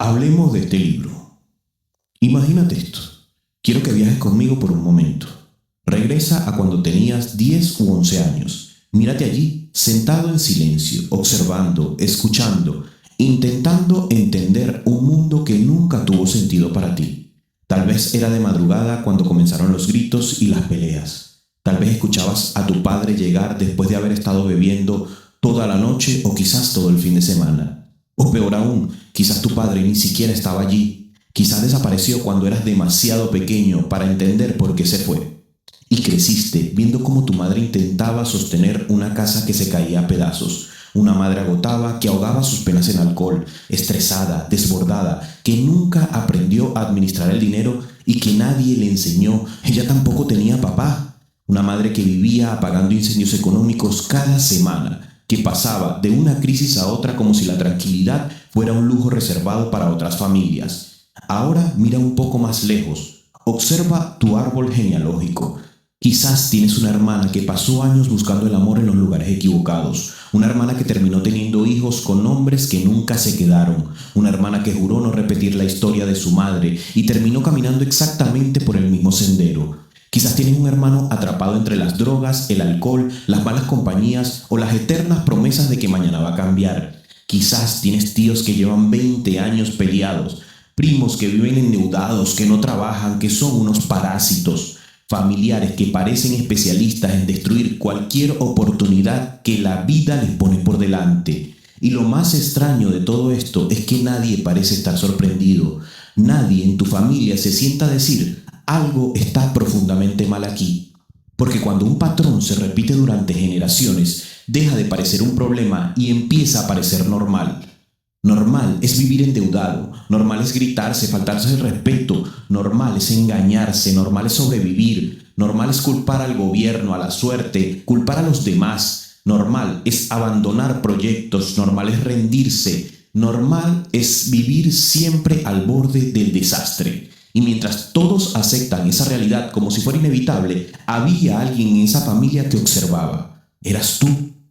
Hablemos de este libro. Imagínate esto. Quiero que viajes conmigo por un momento. Regresa a cuando tenías 10 u 11 años. Mírate allí, sentado en silencio, observando, escuchando, intentando entender un mundo que nunca tuvo sentido para ti. Tal vez era de madrugada cuando comenzaron los gritos y las peleas. Tal vez escuchabas a tu padre llegar después de haber estado bebiendo toda la noche o quizás todo el fin de semana. O peor aún, quizás tu padre ni siquiera estaba allí. Quizás desapareció cuando eras demasiado pequeño para entender por qué se fue. Y creciste viendo cómo tu madre intentaba sostener una casa que se caía a pedazos. Una madre agotada que ahogaba sus penas en alcohol, estresada, desbordada, que nunca aprendió a administrar el dinero y que nadie le enseñó. Ella tampoco tenía papá. Una madre que vivía apagando incendios económicos cada semana, que pasaba de una crisis a otra como si la tranquilidad fuera un lujo reservado para otras familias. Ahora mira un poco más lejos. Observa tu árbol genealógico. Quizás tienes una hermana que pasó años buscando el amor en los lugares equivocados. Una hermana que terminó teniendo hijos con hombres que nunca se quedaron. Una hermana que juró no repetir la historia de su madre y terminó caminando exactamente por el mismo sendero. Quizás tienes un hermano atrapado entre las drogas, el alcohol, las malas compañías o las eternas promesas de que mañana va a cambiar. Quizás tienes tíos que llevan 20 años peleados, primos que viven endeudados, que no trabajan, que son unos parásitos, familiares que parecen especialistas en destruir cualquier oportunidad que la vida les pone por delante. Y lo más extraño de todo esto es que nadie parece estar sorprendido. Nadie en tu familia se sienta a decir: algo está profundamente mal aquí. Porque cuando un patrón se repite durante generaciones, deja de parecer un problema y empieza a parecer normal. Normal es vivir endeudado, normal es gritarse, faltarse el respeto, normal es engañarse, normal es sobrevivir, normal es culpar al gobierno, a la suerte, culpar a los demás, normal es abandonar proyectos, normal es rendirse, normal es vivir siempre al borde del desastre. Y mientras todos aceptan esa realidad como si fuera inevitable, había alguien en esa familia que observaba. Eras tú.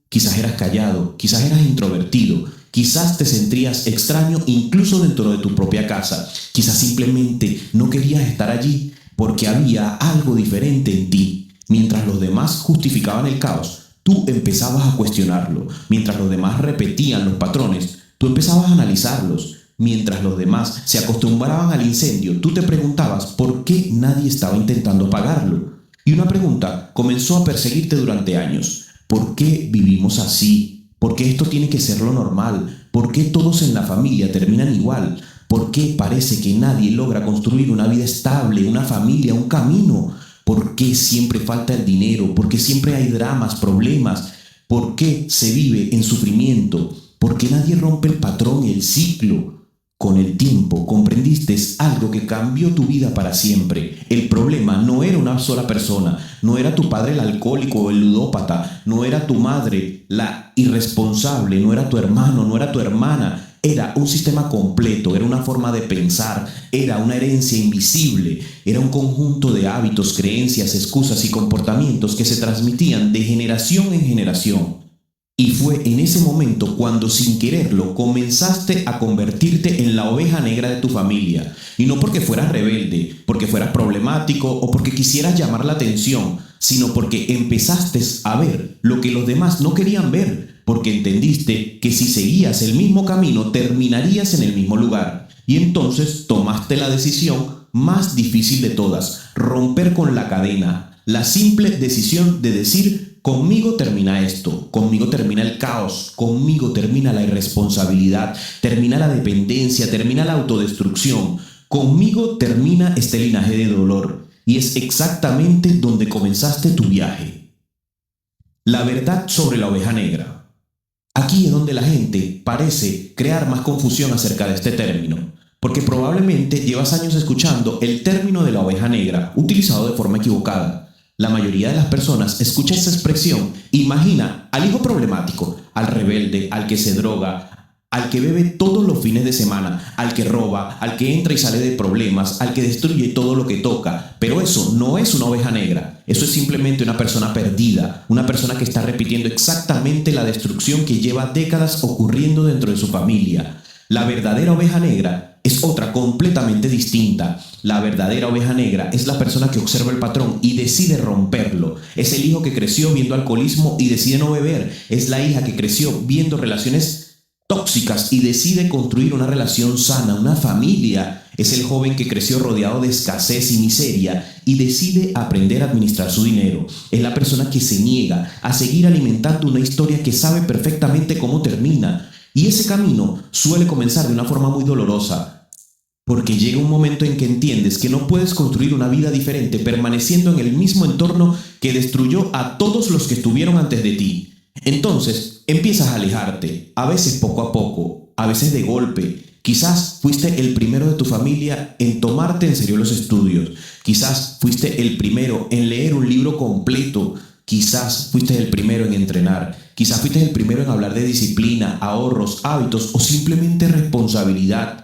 Quizás eras callado, quizás eras introvertido, quizás te sentías extraño incluso dentro de tu propia casa. Quizás simplemente no querías estar allí porque había algo diferente en ti. Mientras los demás justificaban el caos, tú empezabas a cuestionarlo. Mientras los demás repetían los patrones, tú empezabas a analizarlos. Mientras los demás se acostumbraban al incendio, tú te preguntabas por qué nadie estaba intentando apagarlo. Y una pregunta comenzó a perseguirte durante años. ¿Por qué vivimos así? ¿Por qué esto tiene que ser lo normal? ¿Por qué todos en la familia terminan igual? ¿Por qué parece que nadie logra construir una vida estable, una familia, un camino? ¿Por qué siempre falta el dinero? ¿Por qué siempre hay dramas, problemas? ¿Por qué se vive en sufrimiento? ¿Por qué nadie rompe el patrón y el ciclo? Con el tiempo comprendiste algo que cambió tu vida para siempre. El problema no era una sola persona, no era tu padre el alcohólico o el ludópata, no era tu madre la irresponsable, no era tu hermano, no era tu hermana. Era un sistema completo, era una forma de pensar, era una herencia invisible, era un conjunto de hábitos, creencias, excusas y comportamientos que se transmitían de generación en generación. Y fue en ese momento cuando sin quererlo comenzaste a convertirte en la oveja negra de tu familia. Y no porque fueras rebelde, porque fueras problemático o porque quisieras llamar la atención, sino porque empezaste a ver lo que los demás no querían ver, porque entendiste que si seguías el mismo camino terminarías en el mismo lugar. Y entonces tomaste la decisión más difícil de todas: romper con la cadena. La simple decisión de decir: conmigo termina esto, conmigo termina el caos, conmigo termina la irresponsabilidad, termina la dependencia, termina la autodestrucción, conmigo termina este linaje de dolor. Y es exactamente donde comenzaste tu viaje. La verdad sobre la oveja negra. Aquí es donde la gente parece crear más confusión acerca de este término, porque probablemente llevas años escuchando el término de la oveja negra utilizado de forma equivocada. La mayoría de las personas escucha esa expresión, imagina al hijo problemático, al rebelde, al que se droga, al que bebe todos los fines de semana, al que roba, al que entra y sale de problemas, al que destruye todo lo que toca. Pero eso no es una oveja negra, eso es simplemente una persona perdida, una persona que está repitiendo exactamente la destrucción que lleva décadas ocurriendo dentro de su familia. La verdadera oveja negra es otra completamente distinta. La verdadera oveja negra es la persona que observa el patrón y decide romperlo. Es el hijo que creció viendo alcoholismo y decide no beber. Es la hija que creció viendo relaciones tóxicas y decide construir una relación sana, una familia. Es el joven que creció rodeado de escasez y miseria y decide aprender a administrar su dinero. Es la persona que se niega a seguir alimentando una historia que sabe perfectamente cómo termina. Y ese camino suele comenzar de una forma muy dolorosa, porque llega un momento en que entiendes que no puedes construir una vida diferente permaneciendo en el mismo entorno que destruyó a todos los que estuvieron antes de ti. Entonces empiezas a alejarte, a veces poco a poco, a veces de golpe. Quizás fuiste el primero de tu familia en tomarte en serio los estudios. Quizás fuiste el primero en leer un libro completo. Quizás fuiste el primero en entrenar. Quizás fuiste el primero en hablar de disciplina, ahorros, hábitos o simplemente responsabilidad.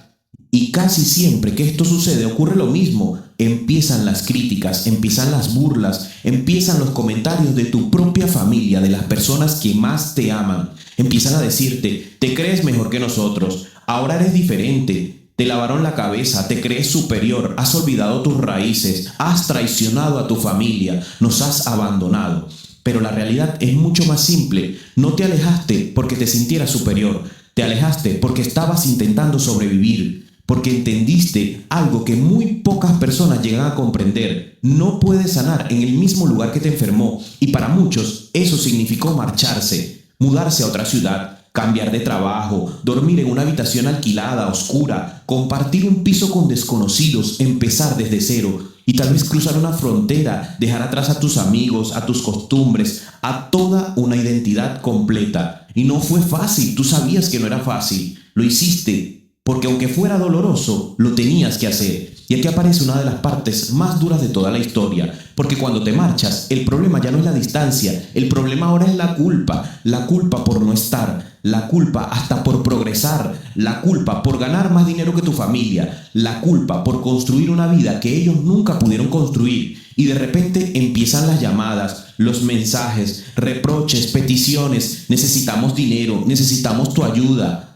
Y casi siempre que esto sucede ocurre lo mismo. Empiezan las críticas, empiezan las burlas, empiezan los comentarios de tu propia familia, de las personas que más te aman. Empiezan a decirte, te crees mejor que nosotros, ahora eres diferente, te lavaron la cabeza, te crees superior, has olvidado tus raíces, has traicionado a tu familia, nos has abandonado. Pero la realidad es mucho más simple. No te alejaste porque te sintieras superior, te alejaste porque estabas intentando sobrevivir. Porque entendiste algo que muy pocas personas llegan a comprender. No puedes sanar en el mismo lugar que te enfermó. Y para muchos eso significó marcharse, mudarse a otra ciudad, cambiar de trabajo, dormir en una habitación alquilada, oscura, compartir un piso con desconocidos, empezar desde cero. Y tal vez cruzar una frontera, dejar atrás a tus amigos, a tus costumbres, a toda una identidad completa. Y no fue fácil, tú sabías que no era fácil. Lo hiciste. Porque aunque fuera doloroso, lo tenías que hacer. Y aquí aparece una de las partes más duras de toda la historia. Porque cuando te marchas, el problema ya no es la distancia. El problema ahora es la culpa. La culpa por no estar. La culpa hasta por progresar. La culpa por ganar más dinero que tu familia. La culpa por construir una vida que ellos nunca pudieron construir. Y de repente empiezan las llamadas, los mensajes, reproches, peticiones. Necesitamos dinero, necesitamos tu ayuda.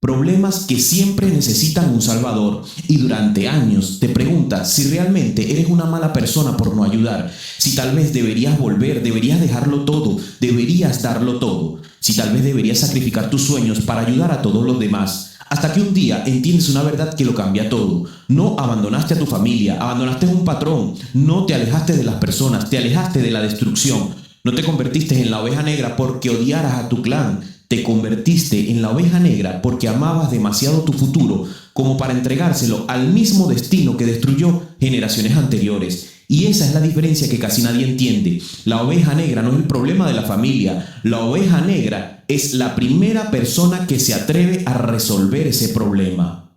Problemas que siempre necesitan un salvador y durante años te preguntas si realmente eres una mala persona por no ayudar, si tal vez deberías volver, deberías dejarlo todo, deberías darlo todo, si tal vez deberías sacrificar tus sueños para ayudar a todos los demás. Hasta que un día entiendes una verdad que lo cambia todo. No abandonaste a tu familia, abandonaste un patrón, no te alejaste de las personas, te alejaste de la destrucción, no te convertiste en la oveja negra porque odiaras a tu clan. Te convertiste en la oveja negra porque amabas demasiado tu futuro como para entregárselo al mismo destino que destruyó generaciones anteriores. Y esa es la diferencia que casi nadie entiende. La oveja negra no es el problema de la familia. La oveja negra es la primera persona que se atreve a resolver ese problema.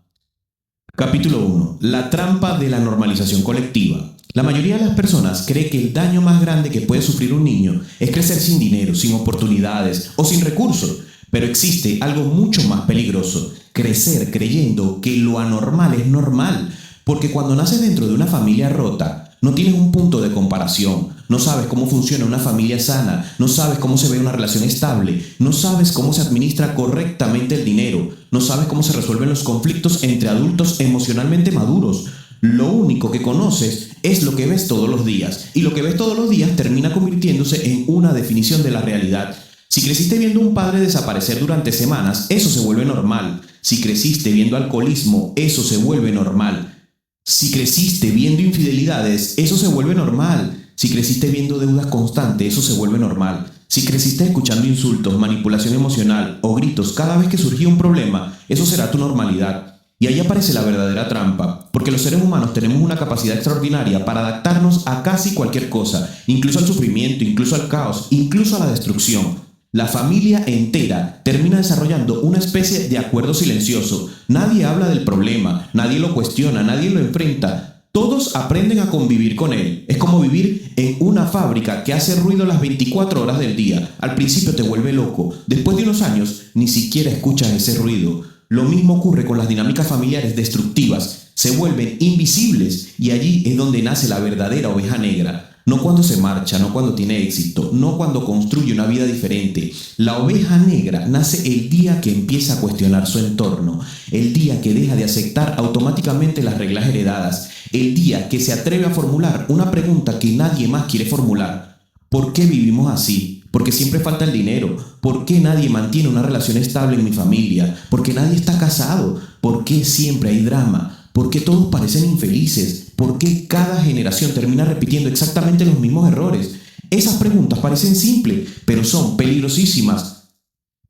Capítulo 1. La trampa de la normalización colectiva. La mayoría de las personas cree que el daño más grande que puede sufrir un niño es crecer sin dinero, sin oportunidades o sin recursos. Pero existe algo mucho más peligroso: crecer creyendo que lo anormal es normal. Porque cuando naces dentro de una familia rota, no tienes un punto de comparación. No sabes cómo funciona una familia sana, no sabes cómo se ve una relación estable, no sabes cómo se administra correctamente el dinero, no sabes cómo se resuelven los conflictos entre adultos emocionalmente maduros. Lo único que conoces es lo que ves todos los días, y lo que ves todos los días termina convirtiéndose en una definición de la realidad. Si creciste viendo a un padre desaparecer durante semanas, eso se vuelve normal. Si creciste viendo alcoholismo, eso se vuelve normal. Si creciste viendo infidelidades, eso se vuelve normal. Si creciste viendo deudas constantes, eso se vuelve normal. Si creciste escuchando insultos, manipulación emocional o gritos cada vez que surgía un problema, eso será tu normalidad. Y ahí aparece la verdadera trampa, porque los seres humanos tenemos una capacidad extraordinaria para adaptarnos a casi cualquier cosa, incluso al sufrimiento, incluso al caos, incluso a la destrucción. La familia entera termina desarrollando una especie de acuerdo silencioso. Nadie habla del problema, nadie lo cuestiona, nadie lo enfrenta. Todos aprenden a convivir con él. Es como vivir en una fábrica que hace ruido las 24 horas del día. Al principio te vuelve loco. Después de unos años, ni siquiera escuchas ese ruido. Lo mismo ocurre con las dinámicas familiares destructivas. Se vuelven invisibles y allí es donde nace la verdadera oveja negra. no cuando se marcha, no cuando tiene éxito, no cuando construye una vida diferente. La oveja negra nace el día que empieza a cuestionar su entorno, el día que deja de aceptar automáticamente las reglas heredadas, el día que se atreve a formular una pregunta que nadie más quiere formular. ¿Por qué vivimos así? ¿Por qué siempre falta el dinero? ¿Por qué nadie mantiene una relación estable en mi familia? ¿Por qué nadie está casado? ¿Por qué siempre hay drama? ¿Por qué todos parecen infelices? ¿Por qué cada generación termina repitiendo exactamente los mismos errores? Esas preguntas parecen simples, pero son peligrosísimas,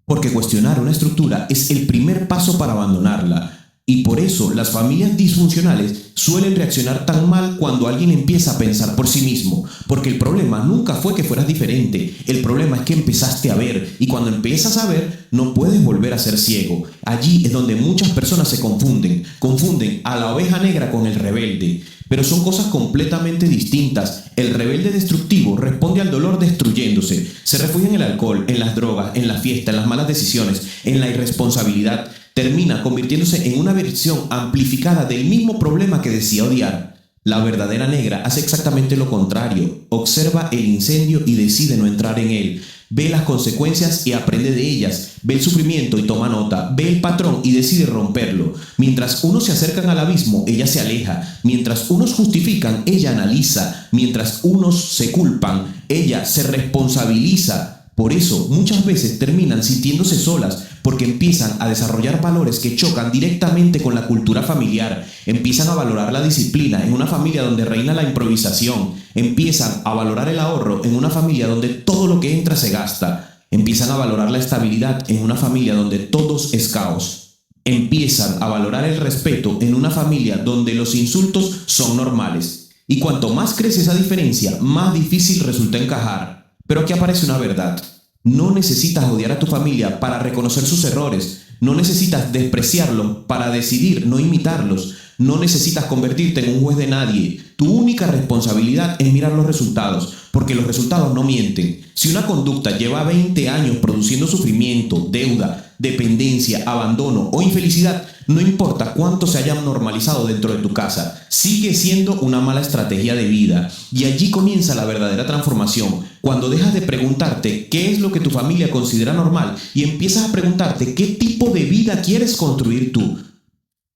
porque cuestionar una estructura es el primer paso para abandonarla. Y por eso las familias disfuncionales suelen reaccionar tan mal cuando alguien empieza a pensar por sí mismo, porque el problema nunca fue que fueras diferente, el problema es que empezaste a ver, y cuando empiezas a ver no puedes volver a ser ciego. Allí es donde muchas personas se confunden a la oveja negra con el rebelde, pero son cosas completamente distintas. El rebelde destructivo responde al dolor destruyéndose, se refugia en el alcohol, en las drogas, en la fiesta, en las malas decisiones, en la irresponsabilidad. Termina convirtiéndose en una versión amplificada del mismo problema que decía odiar. La verdadera negra hace exactamente lo contrario. Observa el incendio y decide no entrar en él. Ve las consecuencias y aprende de ellas. Ve el sufrimiento y toma nota. Ve el patrón y decide romperlo. Mientras unos se acercan al abismo, ella se aleja. Mientras unos justifican, ella analiza. Mientras unos se culpan, ella se responsabiliza. Por eso, muchas veces terminan sintiéndose solas, porque empiezan a desarrollar valores que chocan directamente con la cultura familiar, empiezan a valorar la disciplina en una familia donde reina la improvisación, empiezan a valorar el ahorro en una familia donde todo lo que entra se gasta, empiezan a valorar la estabilidad en una familia donde todo es caos, empiezan a valorar el respeto en una familia donde los insultos son normales. Y cuanto más crece esa diferencia, más difícil resulta encajar. Pero aquí aparece una verdad. No necesitas odiar a tu familia para reconocer sus errores. No necesitas despreciarlos para decidir no imitarlos. No necesitas convertirte en un juez de nadie. Tu única responsabilidad es mirar los resultados, porque los resultados no mienten. Si una conducta lleva 20 años produciendo sufrimiento, deuda, dependencia, abandono o infelicidad, no importa cuánto se haya normalizado dentro de tu casa, sigue siendo una mala estrategia de vida. Y allí comienza la verdadera transformación, cuando dejas de preguntarte qué es lo que tu familia considera normal y empiezas a preguntarte qué tipo de vida quieres construir tú.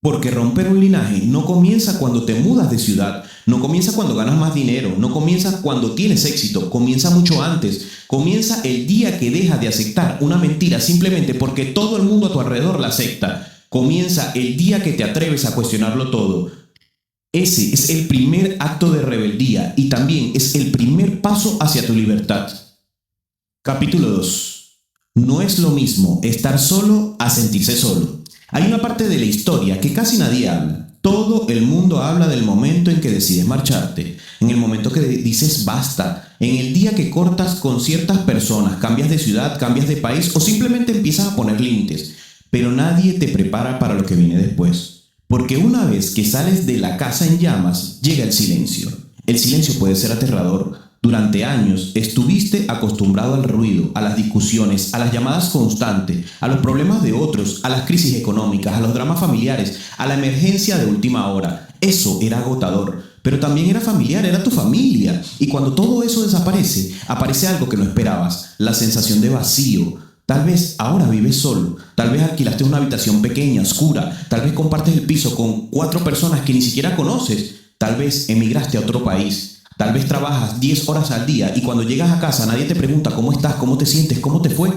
Porque romper un linaje no comienza cuando te mudas de ciudad, no comienza cuando ganas más dinero, no comienza cuando tienes éxito, comienza mucho antes. Comienza el día que dejas de aceptar una mentira simplemente porque todo el mundo a tu alrededor la acepta. Comienza el día que te atreves a cuestionarlo todo. Ese es el primer acto de rebeldía y también es el primer paso hacia tu libertad. Capítulo 2. No es lo mismo estar solo a sentirse solo. Hay una parte de la historia que casi nadie habla. Todo el mundo habla del momento en que decides marcharte, en el momento que dices basta, en el día que cortas con ciertas personas, cambias de ciudad, cambias de país o simplemente empiezas a poner límites. Pero nadie te prepara para lo que viene después. Porque una vez que sales de la casa en llamas, llega el silencio. El silencio puede ser aterrador. Durante años estuviste acostumbrado al ruido, a las discusiones, a las llamadas constantes, a los problemas de otros, a las crisis económicas, a los dramas familiares, a la emergencia de última hora. Eso era agotador, pero también era familiar, era tu familia. Y cuando todo eso desaparece, aparece algo que no esperabas, la sensación de vacío. Tal vez ahora vives solo, tal vez alquilaste una habitación pequeña, oscura, tal vez compartes el piso con 4 personas que ni siquiera conoces, tal vez emigraste a otro país. Tal vez trabajas 10 horas al día y cuando llegas a casa nadie te pregunta cómo estás, cómo te sientes, cómo te fue.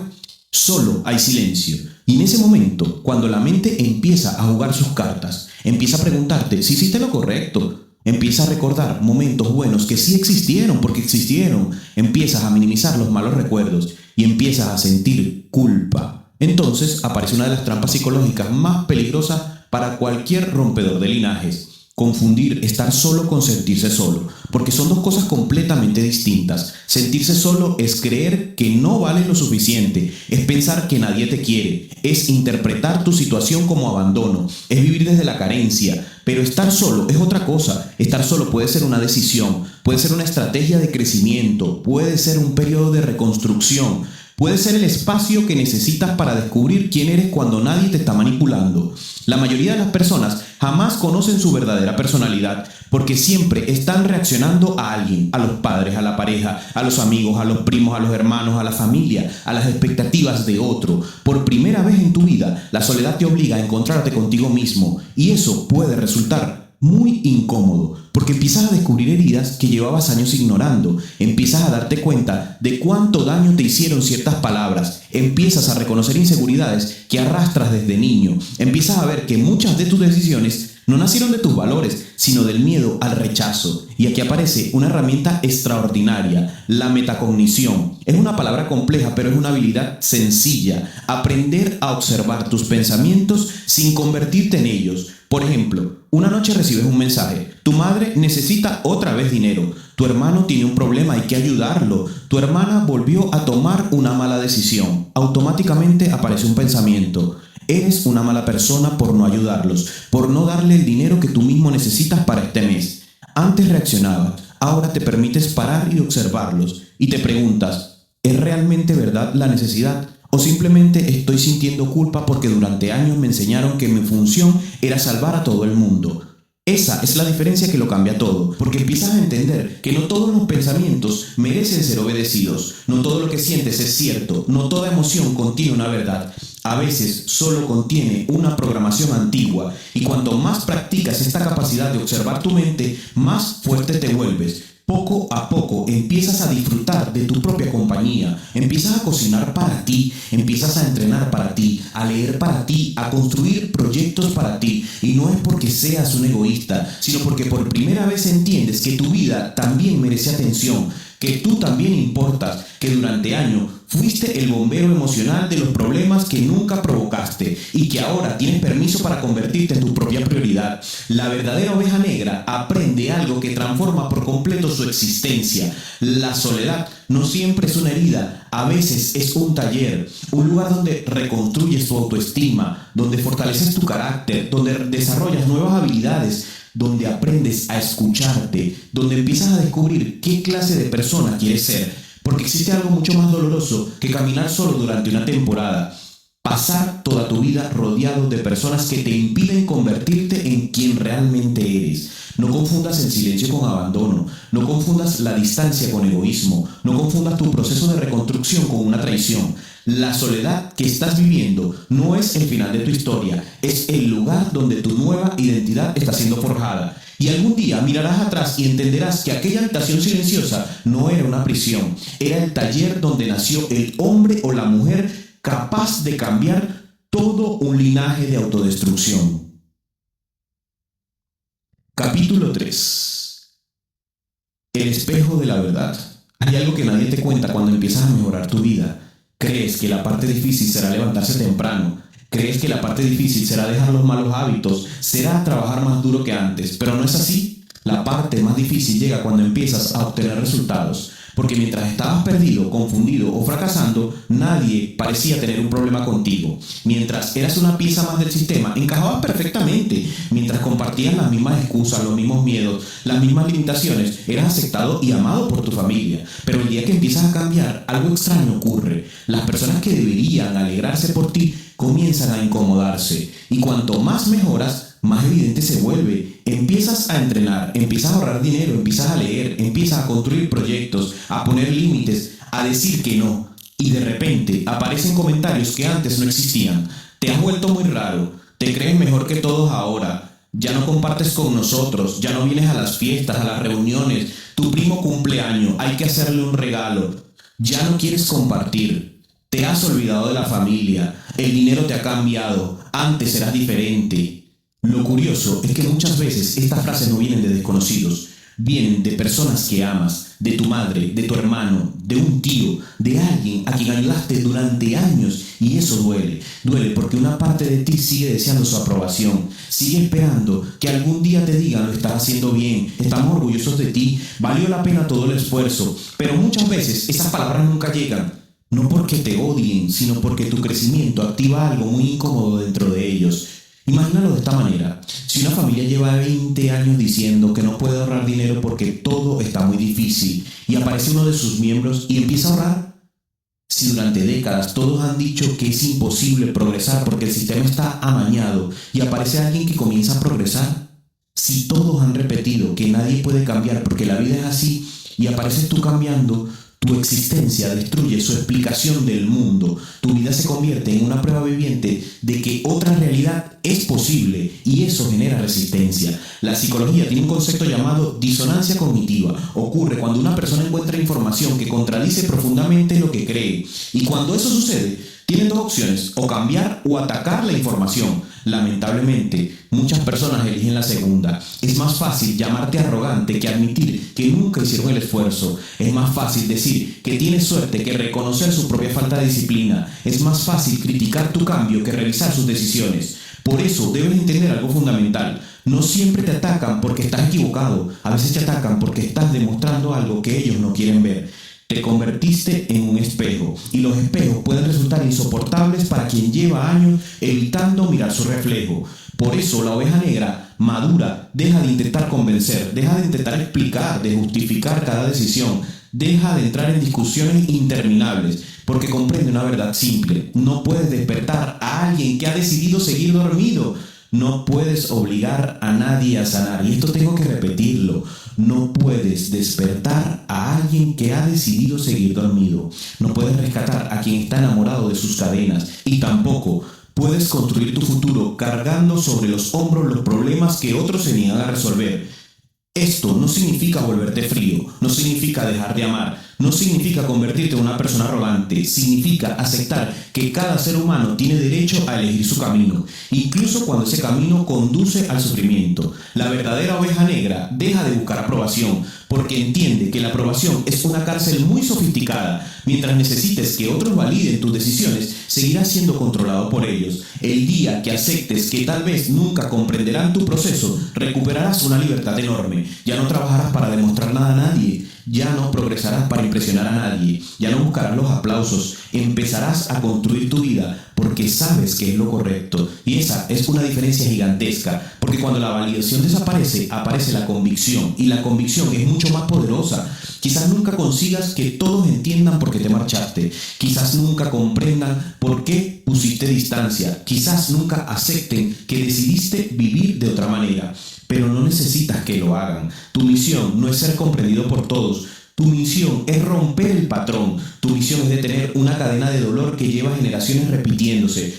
Solo hay silencio. Y en ese momento, cuando la mente empieza a jugar sus cartas, empieza a preguntarte si hiciste lo correcto, empieza a recordar momentos buenos que sí existieron porque existieron, empiezas a minimizar los malos recuerdos y empiezas a sentir culpa. Entonces aparece una de las trampas psicológicas más peligrosas para cualquier rompedor de linajes. Confundir estar solo con sentirse solo, porque son dos cosas completamente distintas. Sentirse solo es creer que no vales lo suficiente, es pensar que nadie te quiere, es interpretar tu situación como abandono, es vivir desde la carencia. Pero estar solo es otra cosa. Estar solo puede ser una decisión, puede ser una estrategia de crecimiento, puede ser un periodo de reconstrucción, puede ser el espacio que necesitas para descubrir quién eres cuando nadie te está manipulando. La mayoría de las personas jamás conocen su verdadera personalidad, porque siempre están reaccionando a alguien, a los padres, a la pareja, a los amigos, a los primos, a los hermanos, a la familia, a las expectativas de otro. Por primera vez en tu vida, la soledad te obliga a encontrarte contigo mismo, y eso puede resultar muy incómodo, porque empiezas a descubrir heridas que llevabas años ignorando, empiezas a darte cuenta de cuánto daño te hicieron ciertas palabras, empiezas a reconocer inseguridades que arrastras desde niño, empiezas a ver que muchas de tus decisiones no nacieron de tus valores, sino del miedo al rechazo. Y aquí aparece una herramienta extraordinaria, la metacognición. Es una palabra compleja, pero es una habilidad sencilla. Aprender a observar tus pensamientos sin convertirte en ellos. Por ejemplo, una noche recibes un mensaje. Tu madre necesita otra vez dinero. Tu hermano tiene un problema, hay que ayudarlo. Tu hermana volvió a tomar una mala decisión. Automáticamente aparece un pensamiento. Eres una mala persona por no ayudarlos, por no darle el dinero que tú mismo necesitas para este mes. Antes reaccionabas, ahora te permites parar y observarlos y te preguntas, ¿es realmente verdad la necesidad? ¿O simplemente estoy sintiendo culpa porque durante años me enseñaron que mi función era salvar a todo el mundo? Esa es la diferencia que lo cambia todo, porque empiezas a entender que no todos los pensamientos merecen ser obedecidos, no todo lo que sientes es cierto, no toda emoción contiene una verdad. A veces solo contiene una programación antigua, y cuanto más practicas esta capacidad de observar tu mente, más fuerte te vuelves. Poco a poco empiezas a disfrutar de tu propia compañía, empiezas a cocinar para ti, empiezas a entrenar para ti, a leer para ti, a construir proyectos para ti. Y no es porque seas un egoísta, sino porque por primera vez entiendes que tu vida también merece atención, que tú también importas, que durante años fuiste el bombero emocional de los problemas que nunca provocaste y que ahora tienes permiso para convertirte en tu propia prioridad. La verdadera oveja negra aprende algo que transforma por completo su existencia. La soledad no siempre es una herida, a veces es un taller, un lugar donde reconstruyes tu autoestima, donde fortaleces tu carácter, donde desarrollas nuevas habilidades, donde aprendes a escucharte, donde empiezas a descubrir qué clase de persona quieres ser. Porque existe algo mucho más doloroso que caminar solo durante una temporada. Pasar toda tu vida rodeado de personas que te impiden convertirte en quien realmente eres. No confundas el silencio con abandono, no confundas la distancia con egoísmo, no confundas tu proceso de reconstrucción con una traición. La soledad que estás viviendo no es el final de tu historia, es el lugar donde tu nueva identidad está siendo forjada. Y algún día mirarás atrás y entenderás que aquella habitación silenciosa no era una prisión, era el taller donde nació el hombre o la mujer capaz de cambiar todo un linaje de autodestrucción. Capítulo 3. El espejo de la verdad. Hay algo que nadie te cuenta cuando empiezas a mejorar tu vida. Crees que la parte difícil será levantarse temprano. Crees que la parte difícil será dejar los malos hábitos, será trabajar más duro que antes, pero no es así. La parte más difícil llega cuando empiezas a obtener resultados, porque mientras estabas perdido, confundido o fracasando, nadie parecía tener un problema contigo. Mientras eras una pieza más del sistema, encajabas perfectamente. Mientras compartías las mismas excusas, los mismos miedos, las mismas limitaciones, eras aceptado y amado por tu familia. Pero el día que empiezas a cambiar, algo extraño ocurre. Las personas que deberían alegrarse por ti comienzan a incomodarse, y cuanto más mejoras, más evidente se vuelve. Empiezas a entrenar, empiezas a ahorrar dinero, empiezas a leer, empiezas a construir proyectos, a poner límites, a decir que no, y de repente aparecen comentarios que antes no existían. Te has vuelto muy raro, te crees mejor que todos ahora, ya no compartes con nosotros, ya no vienes a las fiestas, a las reuniones, tu primo cumple año, hay que hacerle un regalo, ya no quieres compartir. Te has olvidado de la familia, el dinero te ha cambiado, antes eras diferente. Lo curioso es que muchas veces estas frases no vienen de desconocidos, vienen de personas que amas, de tu madre, de tu hermano, de un tío, de alguien a quien ayudaste durante años, y eso duele. Duele porque una parte de ti sigue deseando su aprobación, sigue esperando que algún día te digan lo estás haciendo bien, estamos orgullosos de ti, valió la pena todo el esfuerzo, pero muchas veces esas palabras nunca llegan. No porque te odien, sino porque tu crecimiento activa algo muy incómodo dentro de ellos. Imagínalo de esta manera. Si una familia lleva 20 años diciendo que no puede ahorrar dinero porque todo está muy difícil, y aparece uno de sus miembros y empieza a ahorrar, Si durante décadas todos han dicho que es imposible progresar porque el sistema está amañado y aparece alguien que comienza a progresar, si todos han repetido que nadie puede cambiar porque la vida es así y apareces tú cambiando, tu existencia destruye su explicación del mundo. Tu vida se convierte en una prueba viviente de que otra realidad es posible y eso genera resistencia. La psicología tiene un concepto llamado disonancia cognitiva. Ocurre cuando una persona encuentra información que contradice profundamente lo que cree. Y cuando eso sucede, tienen dos opciones: o cambiar o atacar la información. Lamentablemente, muchas personas eligen la segunda. Es más fácil llamarte arrogante que admitir que nunca hicieron el esfuerzo. Es más fácil decir que tienes suerte que reconocer su propia falta de disciplina. Es más fácil criticar tu cambio que revisar sus decisiones. Por eso debes entender algo fundamental. No siempre te atacan porque estás equivocado. A veces te atacan porque estás demostrando algo que ellos no quieren ver. Te convertiste en un espejo y los espejos pueden resultar insoportables para quien lleva años evitando mirar su reflejo. Por eso la oveja negra madura deja de intentar convencer, deja de intentar explicar, de justificar cada decisión, deja de entrar en discusiones interminables, porque comprende una verdad simple: no puedes despertar a alguien que ha decidido seguir dormido. No puedes obligar a nadie a sanar. Y esto tengo que repetirlo. No puedes despertar a alguien que ha decidido seguir dormido. No puedes rescatar a quien está enamorado de sus cadenas. Y tampoco puedes construir tu futuro cargando sobre los hombros los problemas que otros se niegan a resolver. Esto no significa volverte frío, no significa dejar de amar, no significa convertirte en una persona arrogante, significa aceptar que cada ser humano tiene derecho a elegir su camino, incluso cuando ese camino conduce al sufrimiento. La verdadera oveja negra deja de buscar aprobación, porque entiende que la aprobación es una cárcel muy sofisticada. Mientras necesites que otros validen tus decisiones, seguirás siendo controlado por ellos. El día que aceptes que tal vez nunca comprenderán tu proceso, recuperarás una libertad enorme. Ya no trabajarás para demostrar nada a nadie. Ya no progresarás para impresionar a nadie. Ya no buscarás los aplausos. Empezarás a construir tu vida porque sabes que es lo correcto. Y esa es una diferencia gigantesca, porque cuando la validación desaparece, aparece la convicción. Y la convicción es mucho más poderosa. Quizás nunca consigas que todos entiendan por qué te marchaste. Quizás nunca comprendan por qué pusiste distancia. Quizás nunca acepten que decidiste vivir de otra manera. Pero no necesitas que lo hagan. Tu misión no es ser comprendido por todos. Tu misión es romper el patrón. Tu misión es detener una cadena de dolor que lleva generaciones repitiéndose.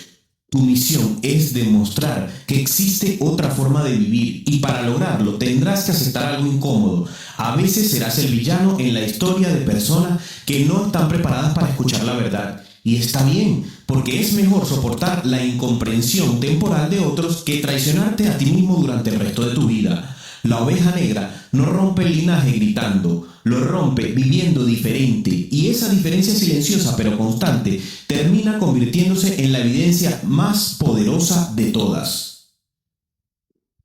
Tu misión es demostrar que existe otra forma de vivir y para lograrlo tendrás que aceptar algo incómodo. A veces serás el villano en la historia de personas que no están preparadas para escuchar la verdad. Y está bien, porque es mejor soportar la incomprensión temporal de otros que traicionarte a ti mismo durante el resto de tu vida. La oveja negra no rompe el linaje gritando, lo rompe viviendo diferente, y esa diferencia silenciosa pero constante termina convirtiéndose en la evidencia más poderosa de todas.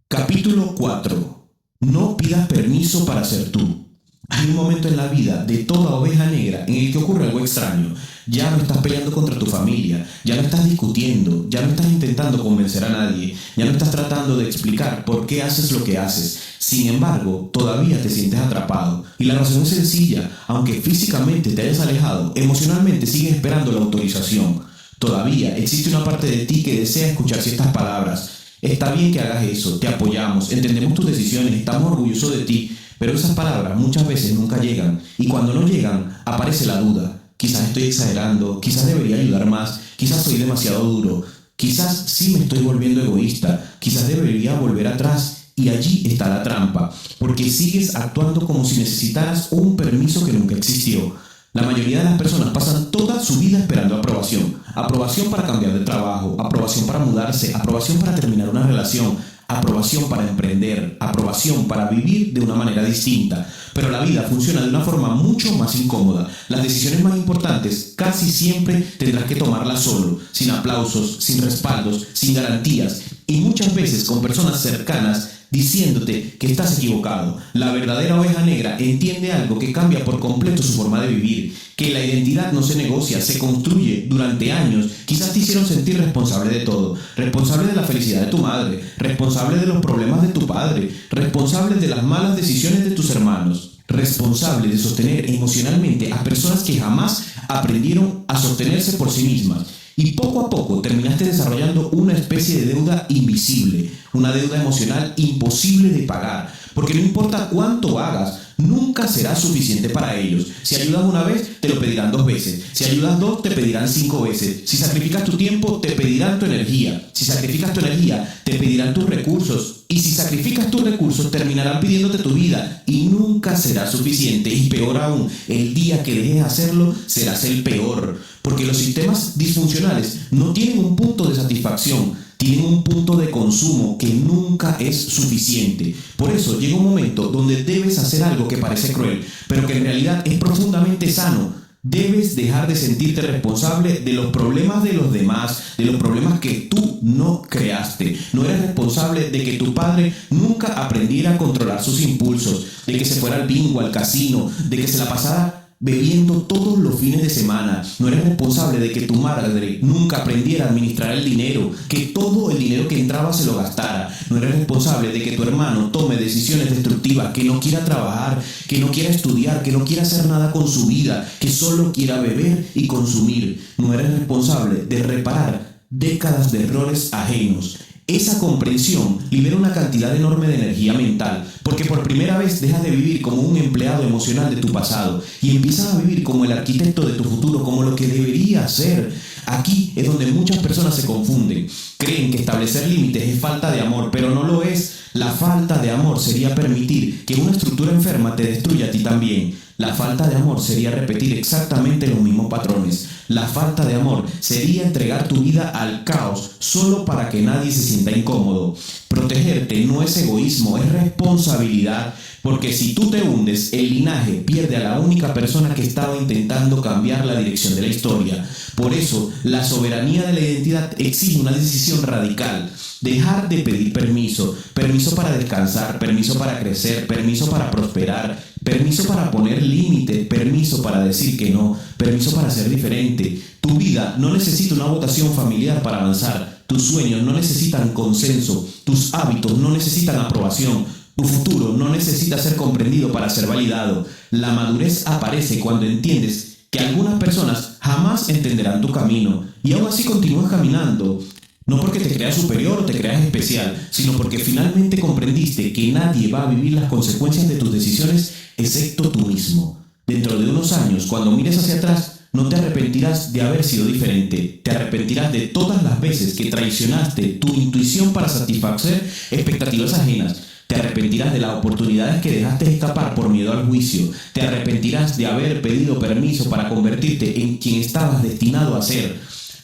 Capítulo 4. No pidas permiso para ser tú. Hay un momento en la vida de toda oveja negra en el que ocurre algo extraño. Ya no estás peleando contra tu familia, ya no estás discutiendo, ya no estás intentando convencer a nadie, ya no estás tratando de explicar por qué haces lo que haces. Sin embargo, todavía te sientes atrapado. Y la razón es sencilla: aunque físicamente te hayas alejado, emocionalmente sigues esperando la autorización. Todavía existe una parte de ti que desea escuchar ciertas palabras. Está bien que hagas eso, te apoyamos, entendemos tus decisiones, estamos orgullosos de ti. Pero esas palabras muchas veces nunca llegan, y cuando no llegan, aparece la duda. Quizás estoy exagerando, quizás debería ayudar más, quizás soy demasiado duro, quizás sí me estoy volviendo egoísta, quizás debería volver atrás. Y allí está la trampa, porque sigues actuando como si necesitaras un permiso que nunca existió. La mayoría de las personas pasan toda su vida esperando aprobación. Aprobación para cambiar de trabajo, aprobación para mudarse, aprobación para terminar una relación, aprobación para emprender, aprobación para vivir de una manera distinta. Pero la vida funciona de una forma mucho más incómoda. Las decisiones más importantes casi siempre tendrás que tomarlas solo, sin aplausos, sin respaldos, sin garantías, y muchas veces con personas cercanas diciéndote que estás equivocado. La verdadera oveja negra entiende algo que cambia por completo su forma de vivir, que la identidad no se negocia, se construye durante años. Quizás te hicieron sentir responsable de todo, responsable de la felicidad de tu madre, responsable de los problemas de tu padre, responsable de las malas decisiones de tus hermanos. responsable de sostener emocionalmente a personas que jamás aprendieron a sostenerse por sí mismas. Y poco a poco terminaste desarrollando una especie de deuda invisible, una deuda emocional imposible de pagar, porque no importa cuánto hagas, nunca será suficiente para ellos. Si ayudas una vez, te lo pedirán 2 veces. Si ayudas 2, te pedirán 5 veces. Si sacrificas tu tiempo, te pedirán tu energía. Si sacrificas tu energía, te pedirán tus recursos. Y si sacrificas tus recursos, terminarán pidiéndote tu vida. Y nunca será suficiente. Y peor aún, el día que dejes de hacerlo, serás el peor. Porque los sistemas disfuncionales no tienen un punto de satisfacción. Tienen un punto de consumo que nunca es suficiente. Por eso llega un momento donde debes hacer algo que parece cruel, pero que en realidad es profundamente sano. Debes dejar de sentirte responsable de los problemas de los demás, de los problemas que tú no creaste. No eres responsable de que tu padre nunca aprendiera a controlar sus impulsos, de que se fuera al bingo, al casino, de que se la pasara bebiendo todos los fines de semana. No eres responsable de que tu madre nunca aprendiera a administrar el dinero, que todo el dinero que entraba se lo gastara. No eres responsable de que tu hermano tome decisiones destructivas, que no quiera trabajar, que no quiera estudiar, que no quiera hacer nada con su vida, que solo quiera beber y consumir. No eres responsable de reparar décadas de errores ajenos. Esa comprensión libera una cantidad enorme de energía mental, porque por primera vez dejas de vivir como un empleado emocional de tu pasado y empiezas a vivir como el arquitecto de tu futuro, como lo que debería ser. Aquí es donde muchas personas se confunden. Creen que establecer límites es falta de amor, pero no lo es. La falta de amor sería permitir que una estructura enferma te destruya a ti también. La falta de amor sería repetir exactamente los mismos patrones. La falta de amor sería entregar tu vida al caos solo para que nadie se sienta incómodo. Protegerte no es egoísmo, es responsabilidad, porque si tú te hundes, el linaje pierde a la única persona que estaba intentando cambiar la dirección de la historia. Por eso, la soberanía de la identidad exige una decisión radical. Dejar de pedir permiso, permiso para descansar, permiso para crecer, permiso para prosperar, permiso para poner límites, permiso para decir que no, permiso para ser diferente. Tu vida no necesita una votación familiar para avanzar. Tus sueños no necesitan consenso. Tus hábitos no necesitan aprobación. Tu futuro no necesita ser comprendido para ser validado. La madurez aparece cuando entiendes que algunas personas jamás entenderán tu camino y aún así continúas caminando. No porque te creas superior o te creas especial, sino porque finalmente comprendiste que nadie va a vivir las consecuencias de tus decisiones excepto tú mismo. Dentro de unos años, cuando mires hacia atrás, no te arrepentirás de haber sido diferente. Te arrepentirás de todas las veces que traicionaste tu intuición para satisfacer expectativas ajenas. Te arrepentirás de las oportunidades que dejaste escapar por miedo al juicio. Te arrepentirás de haber pedido permiso para convertirte en quien estabas destinado a ser.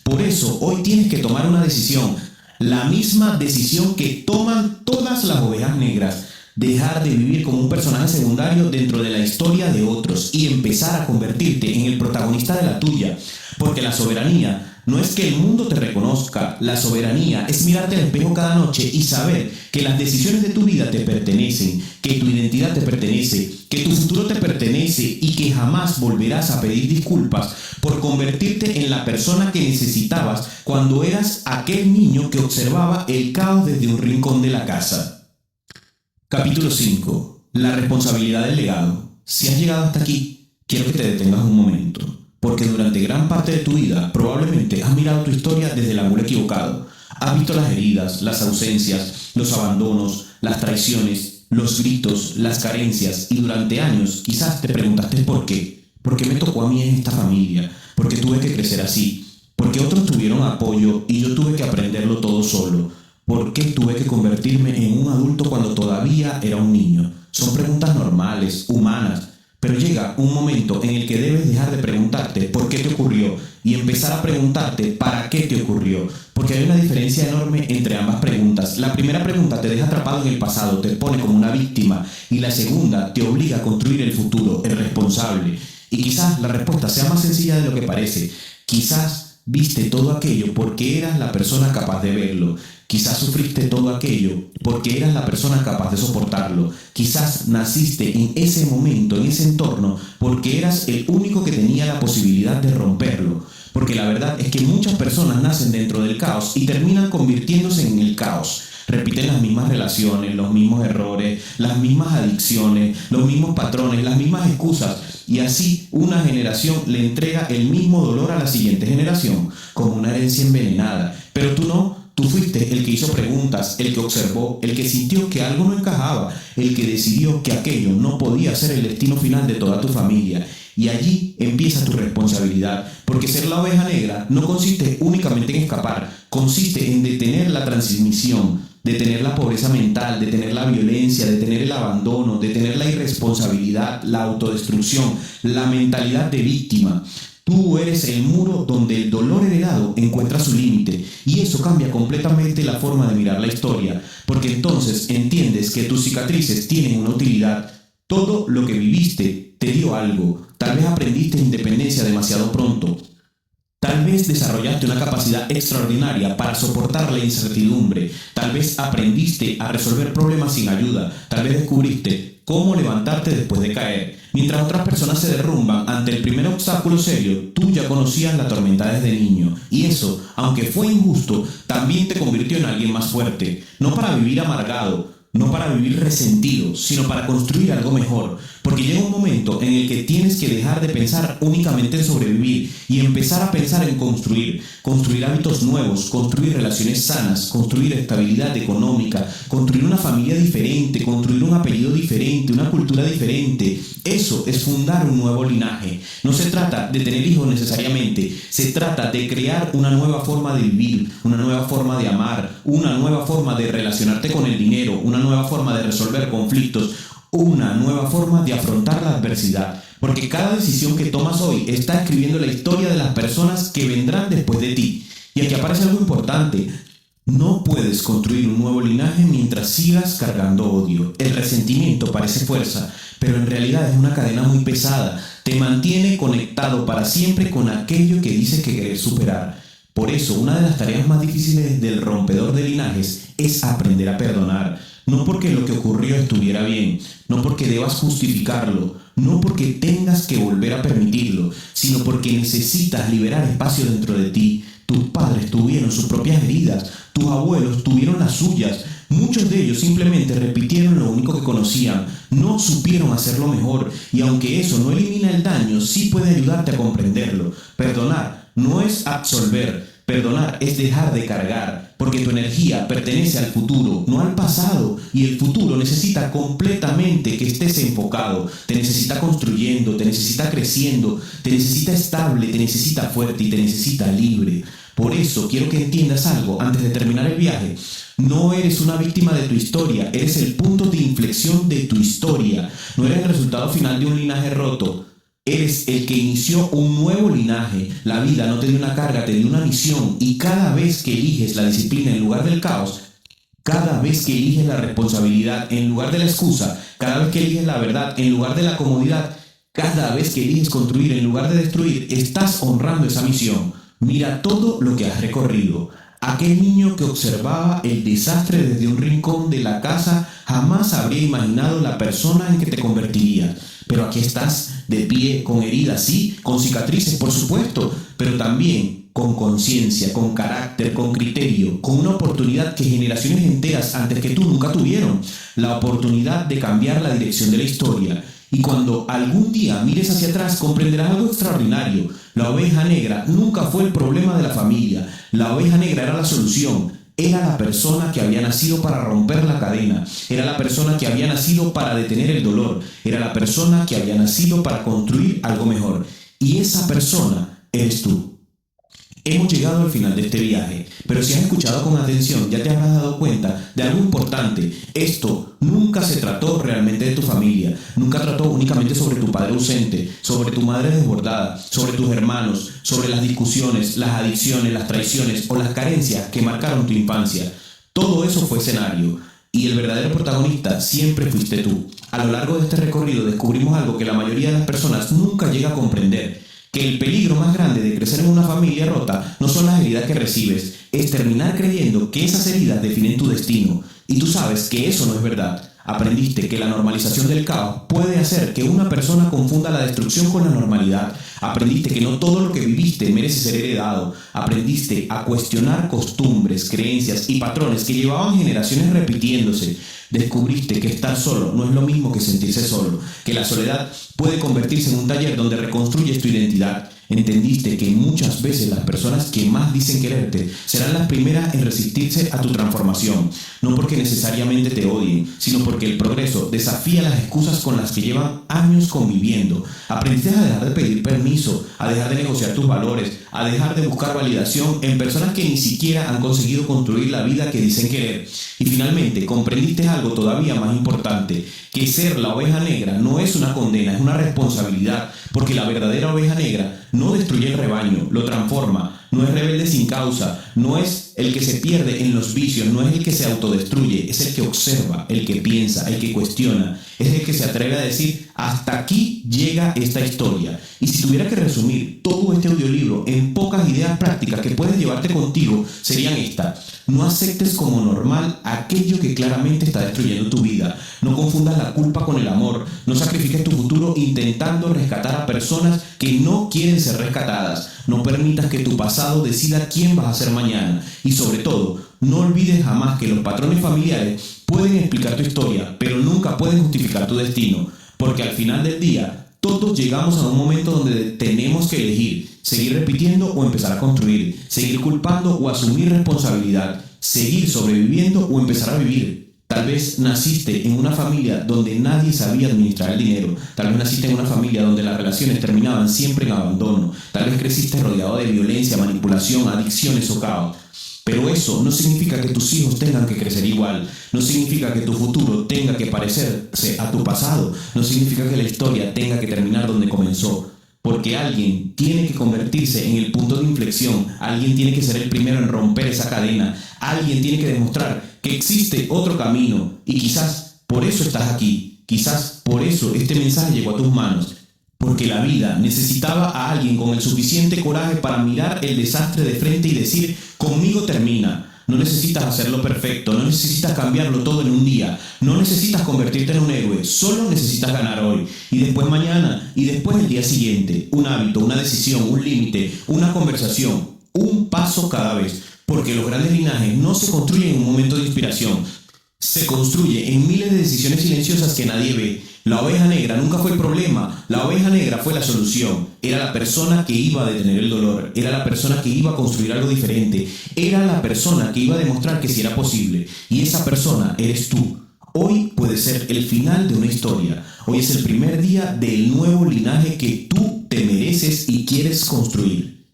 Por eso, hoy tienes que tomar una decisión. La misma decisión que toman todas las ovejas negras. Dejar de vivir como un personaje secundario dentro de la historia de otros y empezar a convertirte en el protagonista de la tuya. Porque la soberanía no es que el mundo te reconozca, la soberanía es mirarte al espejo cada noche y saber que las decisiones de tu vida te pertenecen, que tu identidad te pertenece, que tu futuro te pertenece y que jamás volverás a pedir disculpas por convertirte en la persona que necesitabas cuando eras aquel niño que observaba el caos desde un rincón de la casa. Capítulo 5. La responsabilidad del legado. Si has llegado hasta aquí, quiero que te detengas un momento, porque durante gran parte de tu vida probablemente has mirado tu historia desde el ángulo equivocado. Has visto las heridas, las ausencias, los abandonos, las traiciones, los gritos, las carencias y durante años quizás te preguntaste ¿por qué? ¿Por qué me tocó a mí en esta familia? ¿Por qué tuve que crecer así? ¿Por qué otros tuvieron apoyo y yo tuve que aprenderlo todo solo? ¿Por qué tuve que convertirme en un adulto cuando todavía era un niño? Son preguntas normales, humanas, pero llega un momento en el que debes dejar de preguntarte por qué te ocurrió y empezar a preguntarte para qué te ocurrió, porque hay una diferencia enorme entre ambas preguntas. La primera pregunta te deja atrapado en el pasado, te pone como una víctima, y la segunda te obliga a construir el futuro, el responsable. Y quizás la respuesta sea más sencilla de lo que parece. Quizás viste todo aquello porque eras la persona capaz de verlo. Quizás sufriste todo aquello porque eras la persona capaz de soportarlo. Quizás naciste en ese momento, en ese entorno, porque eras el único que tenía la posibilidad de romperlo. Porque la verdad es que muchas personas nacen dentro del caos y terminan convirtiéndose en el caos. repiten las mismas relaciones, los mismos errores, las mismas adicciones, los mismos patrones, las mismas excusas. Y así una generación le entrega el mismo dolor a la siguiente generación, como una herencia envenenada. Pero tú no. Tú fuiste el que hizo preguntas, el que observó, el que sintió que algo no encajaba, el que decidió que aquello no podía ser el destino final de toda tu familia. Y allí empieza tu responsabilidad, porque ser la oveja negra no consiste únicamente en escapar, consiste en detener la transmisión, detener la pobreza mental, detener la violencia, detener el abandono, detener la irresponsabilidad, la autodestrucción, la mentalidad de víctima. Tú eres el muro donde el dolor heredado encuentra su límite, y eso cambia completamente la forma de mirar la historia, porque entonces entiendes que tus cicatrices tienen una utilidad. Todo lo que viviste te dio algo. Tal vez aprendiste independencia demasiado pronto. Tal vez desarrollaste una capacidad extraordinaria para soportar la incertidumbre. Tal vez aprendiste a resolver problemas sin ayuda. Tal vez descubriste cómo levantarte después de caer. Mientras otras personas se derrumban ante el primer obstáculo serio, tú ya conocías la tormenta desde niño. Y eso, aunque fue injusto, también te convirtió en alguien más fuerte. No para vivir amargado, no para vivir resentido, sino para construir algo mejor. Porque llega un momento en el que tienes que dejar de pensar únicamente en sobrevivir y empezar a pensar en construir hábitos nuevos, construir relaciones sanas, construir estabilidad económica, construir una familia diferente, construir un apellido diferente, una cultura diferente. Eso es fundar un nuevo linaje. No se trata de tener hijos necesariamente, se trata de crear una nueva forma de vivir, una nueva forma de amar, una nueva forma de relacionarte con el dinero, una nueva forma de resolver conflictos, una nueva forma de afrontar la adversidad, porque cada decisión que tomas hoy está escribiendo la historia de las personas que vendrán después de ti. Y aquí aparece algo importante: no puedes construir un nuevo linaje mientras sigas cargando odio. El resentimiento parece fuerza, pero en realidad es una cadena muy pesada. Te mantiene conectado para siempre con aquello que dices que querés superar. Por eso, una de las tareas más difíciles del rompedor de linajes es aprender a perdonar. No porque lo que ocurrió estuviera bien, no porque debas justificarlo, no porque tengas que volver a permitirlo, sino porque necesitas liberar espacio dentro de ti. Tus padres tuvieron sus propias heridas, tus abuelos tuvieron las suyas. Muchos de ellos simplemente repitieron lo único que conocían, no supieron hacerlo mejor, y aunque eso no elimina el daño, sí puede ayudarte a comprenderlo. Perdonar no es absolver. Perdonar es dejar de cargar, porque tu energía pertenece al futuro, no al pasado, y el futuro necesita completamente que estés enfocado, te necesita construyendo, te necesita creciendo, te necesita estable, te necesita fuerte y te necesita libre. Por eso quiero que entiendas algo antes de terminar el viaje. No eres una víctima de tu historia, eres el punto de inflexión de tu historia, no eres el resultado final de un linaje roto. Eres el que inició un nuevo linaje. La vida no te dio una carga, te dio una misión. Y cada vez que eliges la disciplina en lugar del caos, cada vez que eliges la responsabilidad en lugar de la excusa, cada vez que eliges la verdad en lugar de la comodidad, cada vez que eliges construir en lugar de destruir, estás honrando esa misión. Mira todo lo que has recorrido. Aquel niño que observaba el desastre desde un rincón de la casa jamás habría imaginado la persona en que te convertirías. Pero aquí estás, de pie, con heridas, sí, con cicatrices, por supuesto, pero también con conciencia, con carácter, con criterio, con una oportunidad que generaciones enteras antes que tú nunca tuvieron, la oportunidad de cambiar la dirección de la historia. Y cuando algún día mires hacia atrás, comprenderás algo extraordinario. La oveja negra nunca fue el problema de la familia, la oveja negra era la solución. Era la persona que había nacido para romper la cadena, era la persona que había nacido para detener el dolor, era la persona que había nacido para construir algo mejor. Y esa persona eres tú. Hemos llegado al final de este viaje, pero si has escuchado con atención ya te habrás dado cuenta de algo importante. Esto nunca se trató realmente de tu familia, nunca trató únicamente sobre tu padre ausente, sobre tu madre desbordada, sobre tus hermanos, sobre las discusiones, las adicciones, las traiciones o las carencias que marcaron tu infancia. Todo eso fue escenario. Y el verdadero protagonista siempre fuiste tú. A lo largo de este recorrido descubrimos algo que la mayoría de las personas nunca llega a comprender. Que el peligro más grande de crecer en una familia rota no son las heridas que recibes, es terminar creyendo que esas heridas definen tu destino. Y tú sabes que eso no es verdad. Aprendiste que la normalización del caos puede hacer que una persona confunda la destrucción con la normalidad. Aprendiste que no todo lo que viviste merece ser heredado. Aprendiste a cuestionar costumbres, creencias y patrones que llevaban generaciones repitiéndose. Descubriste que estar solo no es lo mismo que sentirse solo, que la soledad puede convertirse en un taller donde reconstruyes tu identidad. Entendiste que muchas veces las personas que más dicen quererte serán las primeras en resistirse a tu transformación, no porque necesariamente te odien, sino porque el progreso desafía las excusas con las que llevan años conviviendo. Aprendiste a dejar de pedir permiso, a dejar de negociar tus valores, a dejar de buscar validación en personas que ni siquiera han conseguido construir la vida que dicen querer. Y finalmente comprendiste algo todavía más importante, que ser la oveja negra no es una condena, es una responsabilidad, porque la verdadera oveja negra no destruye el rebaño, lo transforma, no es rebelde sin causa, no es el que se pierde en los vicios, no es el que se autodestruye, es el que observa, el que piensa, el que cuestiona, es el que se atreve a decir, hasta aquí llega esta historia. Y si tuviera que resumir todo este audiolibro en pocas ideas prácticas que puedes llevarte contigo, serían estas. No aceptes como normal aquello que claramente está destruyendo tu vida. No confundas la culpa con el amor. No sacrifiques tu futuro intentando rescatar a personas que no quieren ser rescatadas. No permitas que tu pasado decida quién vas a ser mañana. Y sobre todo, no olvides jamás que los patrones familiares pueden explicar tu historia, pero nunca pueden justificar tu destino. Porque al final del día, todos llegamos a un momento donde tenemos que elegir, seguir repitiendo o empezar a construir, seguir culpando o asumir responsabilidad, seguir sobreviviendo o empezar a vivir. Tal vez naciste en una familia donde nadie sabía administrar el dinero. Tal vez naciste en una familia donde las relaciones terminaban siempre en abandono. Tal vez creciste rodeado de violencia, manipulación, adicciones o caos. Pero eso no significa que tus hijos tengan que crecer igual. No significa que tu futuro tenga que parecerse a tu pasado. No significa que la historia tenga que terminar donde comenzó. Porque alguien tiene que convertirse en el punto de inflexión. Alguien tiene que ser el primero en romper esa cadena. Alguien tiene que demostrar que existe otro camino. Y quizás por eso estás aquí. Quizás por eso este mensaje llegó a tus manos. Porque la vida necesitaba a alguien con el suficiente coraje para mirar el desastre de frente y decir, conmigo termina. No necesitas hacerlo perfecto, no necesitas cambiarlo todo en un día, no necesitas convertirte en un héroe, solo necesitas ganar hoy, y después mañana, y después el día siguiente. Un hábito, una decisión, un límite, una conversación, un paso cada vez. Porque los grandes linajes no se construyen en un momento de inspiración, se construye en miles de decisiones silenciosas que nadie ve. La oveja negra nunca fue el problema, la oveja negra fue la solución. Era la persona que iba a detener el dolor, era la persona que iba a construir algo diferente, era la persona que iba a demostrar que sí era posible. Y esa persona eres tú. Hoy puede ser el final de una historia, hoy es el primer día del nuevo linaje que tú te mereces y quieres construir.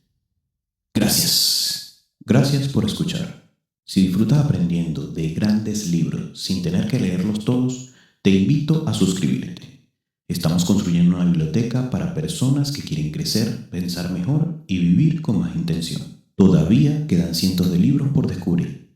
Gracias. Gracias por escuchar. Si disfrutas aprendiendo de grandes libros sin tener que leerlos todos, te invito a suscribirte. Estamos construyendo una biblioteca para personas que quieren crecer, pensar mejor y vivir con más intención. Todavía quedan cientos de libros por descubrir.